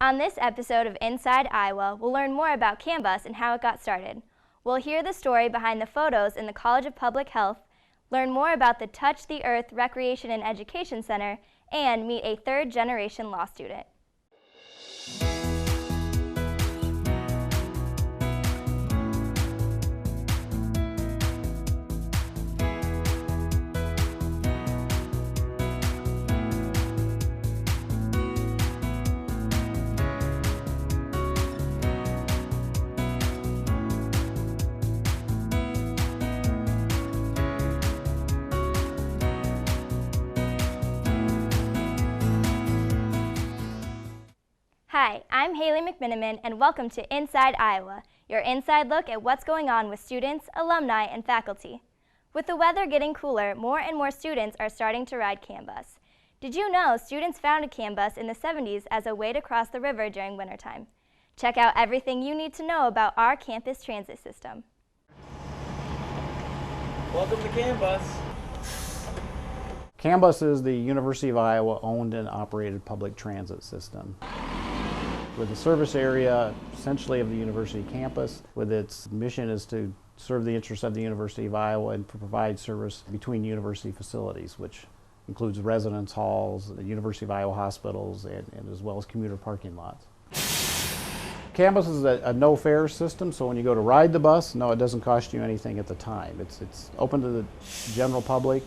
On this episode of Inside Iowa, we'll learn more about Cambus and how it got started. We'll hear the story behind the photos in the College of Public Health, learn more about the Touch the Earth Recreation and Education Center, and meet a third-generation law student. Hi, I'm Haley McMiniman, and welcome to Inside Iowa, your inside look at what's going on with students, alumni, and faculty. With the weather getting cooler, more and more students are starting to ride Cambus. Did you know students founded Cambus in the 70s as a way to cross the river during wintertime? Check out everything you need to know about our campus transit system. Welcome to Cambus. Cambus is the University of Iowa owned and operated public transit system, with the service area essentially of the university campus, with its mission is to serve the interests of the University of Iowa and provide service between university facilities, which includes residence halls, the University of Iowa hospitals, and as well as commuter parking lots. Cambus is a no-fare system, so when you go to ride the bus, no, it doesn't cost you anything at the time. It's open to the general public,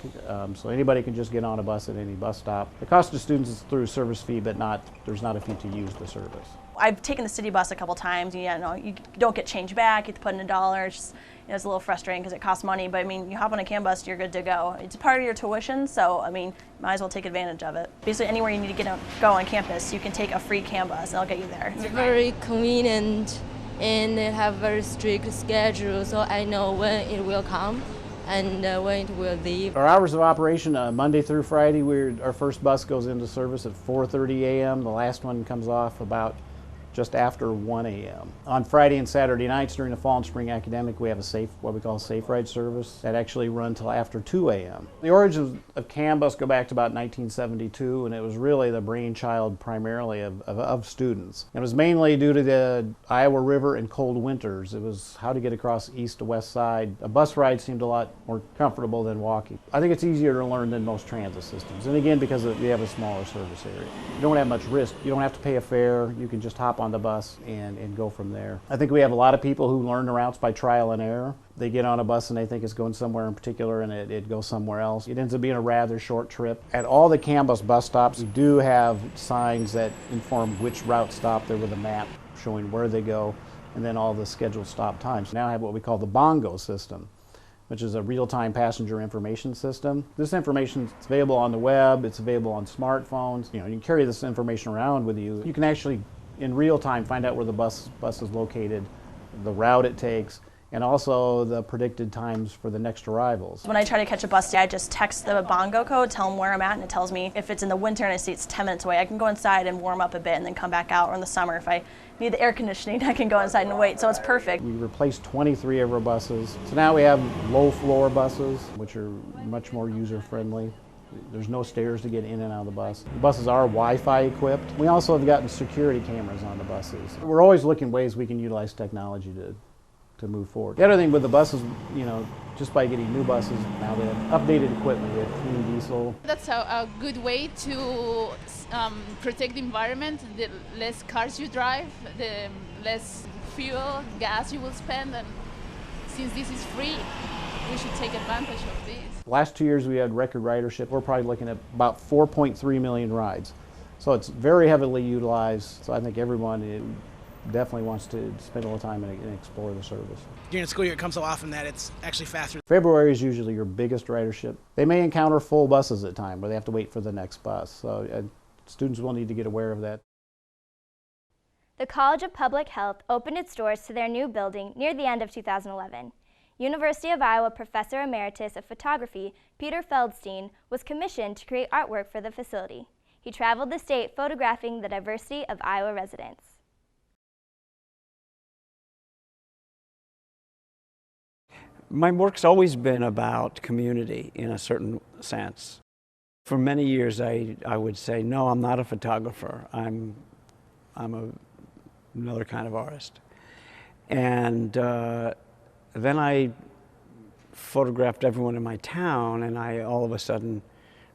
so anybody can just get on a bus at any bus stop. The cost to students is through service fee, but there's not a fee to use the service. I've taken the city bus a couple times. You don't get change back. You have to put in $1. It's a little frustrating because it costs money. But I mean, you hop on a Cambus, you're good to go. It's part of your tuition, so I mean, might as well take advantage of it. Basically, anywhere you need to go on campus, you can take a free Cambus, and they'll get you there. It's very convenient, and they have very strict schedule, so I know when it will come and when it will leave. Our hours of operation, Monday through Friday, our first bus goes into service at 4:30 a.m. The last one comes off about just after 1 a.m. On Friday and Saturday nights during the fall and spring academic, we have what we call a safe ride service that actually runs till after 2 a.m. The origins of Cambus go back to about 1972, and it was really the brainchild primarily of students. It was mainly due to the Iowa River and cold winters. It was how to get across east to west side. A bus ride seemed a lot more comfortable than walking. I think it's easier to learn than most transit systems, and again, because we have a smaller service area. You don't have much risk. You don't have to pay a fare. You can just hop on the bus and go from there. I think we have a lot of people who learn the routes by trial and error. They get on a bus and they think it's going somewhere in particular, and it goes somewhere else. It ends up being a rather short trip. At all the Cambus bus stops, we do have signs that inform which route stop there with a map showing where they go, and then all the scheduled stop times. Now I have what we call the Bongo system, which is a real-time passenger information system. This information is available on the web, it's available on smartphones. You can carry this information around with you. You can actually in real time find out where the bus is located, the route it takes, and also the predicted times for the next arrivals. When I try to catch a bus, I just text the Bongo code, tell them where I'm at, and it tells me if it's in the winter and I see it's 10 minutes away, I can go inside and warm up a bit and then come back out. Or in the summer, if I need the air conditioning, I can go inside and wait, so it's perfect. We replaced 23 of our buses. So now we have low floor buses, which are much more user-friendly. There's no stairs to get in and out of the bus. The buses are Wi-Fi equipped. We also have gotten security cameras on the buses. We're always looking ways we can utilize technology to move forward. The other thing with the buses, just by getting new buses, now they have updated equipment. We have clean diesel. That's a good way to protect the environment. The less cars you drive, the less fuel, gas you will spend, and since this is free, we should take advantage of this. The last 2 years we had record ridership. We're probably looking at about 4.3 million rides. So it's very heavily utilized. So I think everyone definitely wants to spend a little time and explore the service. During the school year, it comes so often that it's actually faster. February is usually your biggest ridership. They may encounter full buses at times where they have to wait for the next bus. So students will need to get aware of that. The College of Public Health opened its doors to their new building near the end of 2011. University of Iowa Professor Emeritus of Photography, Peter Feldstein, was commissioned to create artwork for the facility. He traveled the state photographing the diversity of Iowa residents. My work's always been about community in a certain sense. For many years I would say, no, I'm not a photographer. I'm another kind of artist. And then I photographed everyone in my town, and I all of a sudden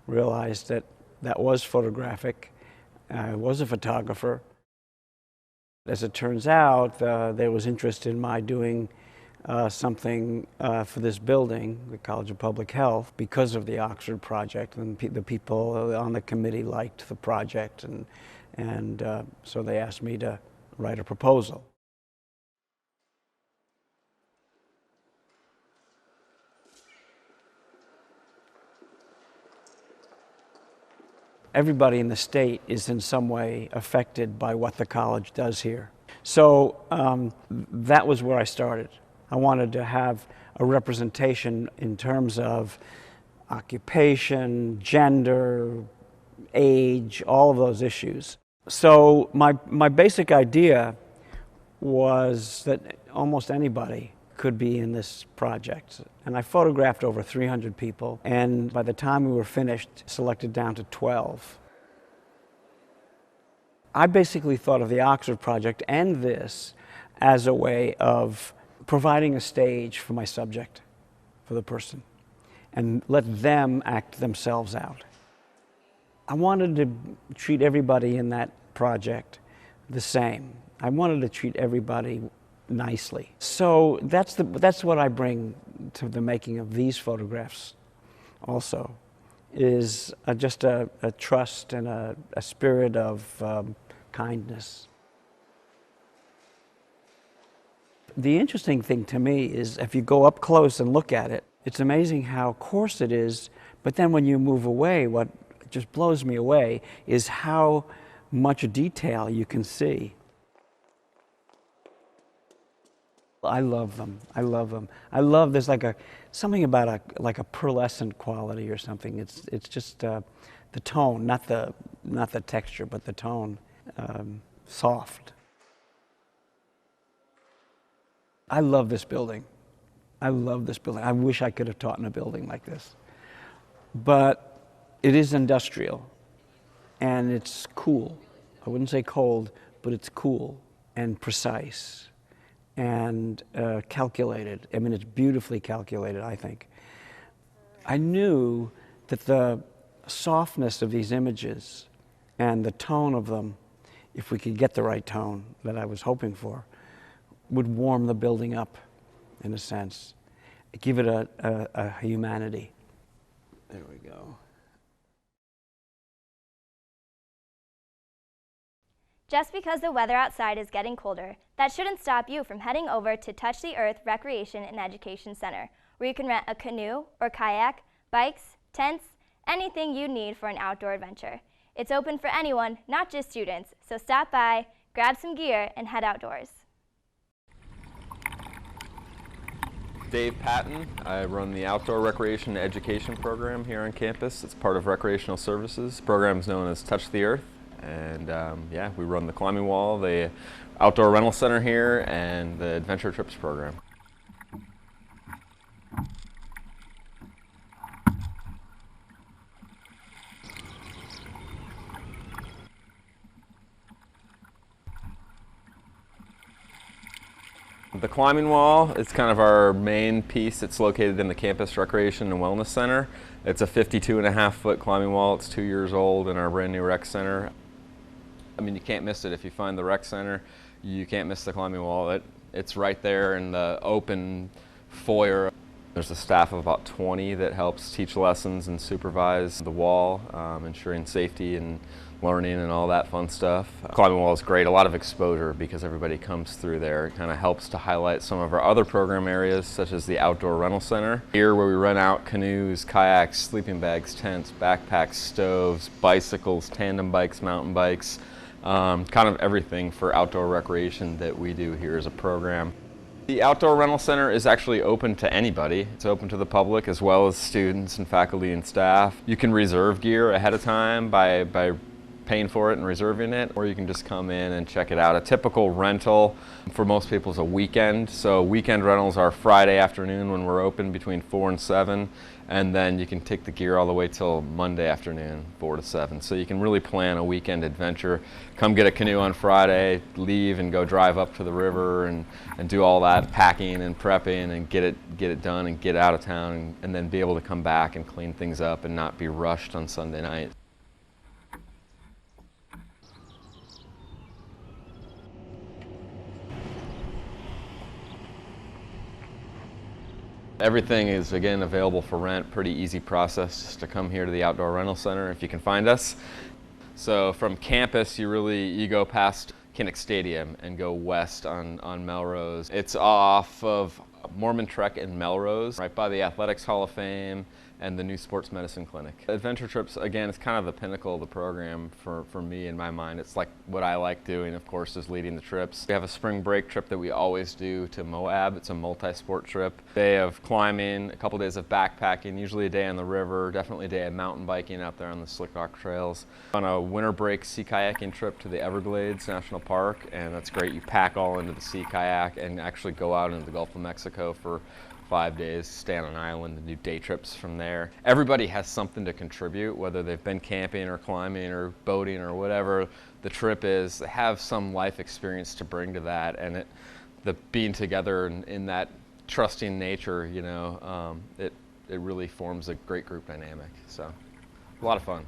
realized that that was photographic. I was a photographer. As it turns out, there was interest in my doing something for this building, the College of Public Health, because of the Oxford project, and the people on the committee liked the project, and so they asked me to write a proposal. Everybody in the state is in some way affected by what the college does here. So that was where I started. I wanted to have a representation in terms of occupation, gender, age, all of those issues. So my basic idea was that almost anybody could be in this project. And I photographed over 300 people, and by the time we were finished, selected down to 12. I basically thought of the Oxford project and this as a way of providing a stage for my subject, for the person, and let them act themselves out. I wanted to treat everybody in that project the same. I wanted to treat everybody nicely. So that's what I bring to the making of these photographs also, is just a trust and a spirit of kindness. The interesting thing to me is if you go up close and look at it, it's amazing how coarse it is, but then when you move away, what just blows me away is how much detail you can see. I love them. I love them. I love there's like something about a pearlescent quality or something. It's just the tone, not the texture, but the tone, soft. I love this building. I love this building. I wish I could have taught in a building like this. But it is industrial, and it's cool. I wouldn't say cold, but it's cool and precise and calculated. I mean, it's beautifully calculated, I think. I knew that the softness of these images and the tone of them, if we could get the right tone that I was hoping for, would warm the building up, in a sense, give it a humanity. There we go. Just because the weather outside is getting colder, that shouldn't stop you from heading over to Touch the Earth Recreation and Education Center, where you can rent a canoe or kayak, bikes, tents, anything you need for an outdoor adventure. It's open for anyone, not just students, so stop by, grab some gear, and head outdoors. Dave Patton. I run the Outdoor Recreation and Education program here on campus. It's part of Recreational Services. The program is known as Touch the Earth. And yeah, we run the climbing wall, the outdoor rental center here, and the adventure trips program. The climbing wall is kind of our main piece. It's located in the Campus Recreation and Wellness Center. It's a 52.5-foot climbing wall. It's 2 years old in our brand new rec center. I mean, you can't miss it. If you find the rec center, you can't miss the climbing wall. It's right there in the open foyer. There's a staff of about 20 that helps teach lessons and supervise the wall, ensuring safety and learning and all that fun stuff. Climbing wall is great, a lot of exposure because everybody comes through there. It kind of helps to highlight some of our other program areas, such as the Outdoor Rental Center. Here where we rent out canoes, kayaks, sleeping bags, tents, backpacks, stoves, bicycles, tandem bikes, mountain bikes, kind of everything for outdoor recreation that we do here as a program. The Outdoor Rental Center is actually open to anybody. It's open to the public as well as students and faculty and staff. You can reserve gear ahead of time by paying for it and reserving it, or you can just come in and check it out. A typical rental for most people is a weekend. So weekend rentals are Friday afternoon when we're open between 4 and 7, and then you can take the gear all the way till Monday afternoon, 4 to 7. So you can really plan a weekend adventure. Come get a canoe on Friday, leave and go drive up to the river and do all that packing and prepping and get it done and get out of town, and then be able to come back and clean things up and not be rushed on Sunday night. Everything is, again, available for rent. Pretty easy process just to come here to the Outdoor Rental Center if you can find us. So from campus, you go past Kinnick Stadium and go west on Melrose. It's off of Mormon Trek in Melrose, right by the Athletics Hall of Fame and the new Sports Medicine Clinic. Adventure trips, again, it's kind of the pinnacle of the program for me in my mind. It's like what I like doing, of course, is leading the trips. We have a spring break trip that we always do to Moab. It's a multi-sport trip. A day of climbing, a couple days of backpacking, usually a day on the river, definitely a day of mountain biking out there on the slick rock trails. On a winter break sea kayaking trip to the Everglades National Park, and that's great. You pack all into the sea kayak and actually go out into the Gulf of Mexico for 5 days, stay on an island and do day trips from there. Everybody has something to contribute, whether they've been camping or climbing or boating or whatever the trip is. They have some life experience to bring to that, and the being together in that trusting nature, it really forms a great group dynamic. So, a lot of fun.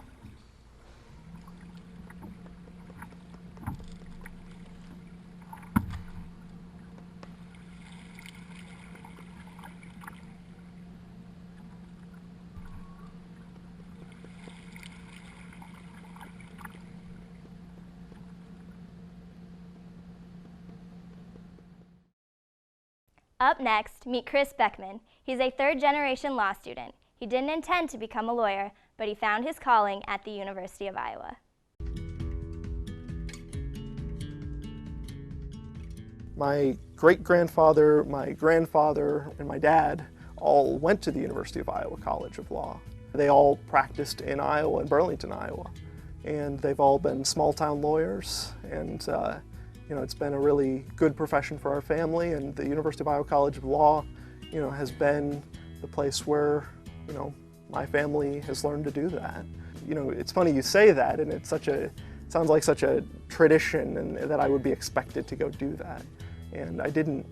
Up next, meet Chris Beckman. He's a third-generation law student. He didn't intend to become a lawyer, but he found his calling at the University of Iowa. My great-grandfather, my grandfather, and my dad all went to the University of Iowa College of Law. They all practiced in Iowa, in Burlington, Iowa. And they've all been small-town lawyers, and it's been a really good profession for our family, and the University of Iowa College of Law, has been the place where, my family has learned to do that. It's funny you say that, and it sounds like such a tradition, and that I would be expected to go do that. And I didn't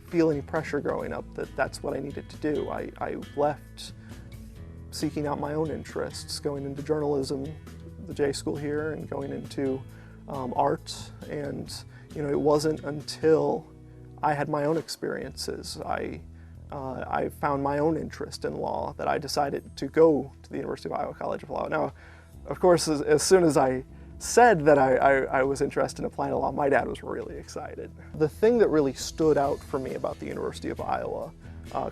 feel any pressure growing up that that's what I needed to do. I left seeking out my own interests, going into journalism, the J School here, and going into art, and it wasn't until I had my own experiences, I found my own interest in law, that I decided to go to the University of Iowa College of Law. Now, of course, as soon as I said that I was interested in applying to law, my dad was really excited. The thing that really stood out for me about the University of Iowa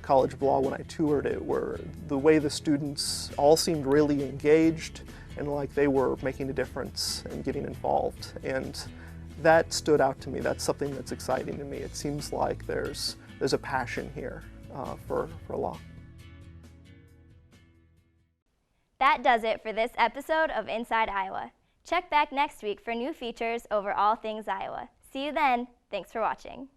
College of Law when I toured it were the way the students all seemed really engaged and like they were making a difference and getting involved. And that stood out to me. That's something that's exciting to me. It seems like there's a passion here for law. That does it for this episode of Inside Iowa. Check back next week for new features over all things Iowa. See you then. Thanks for watching.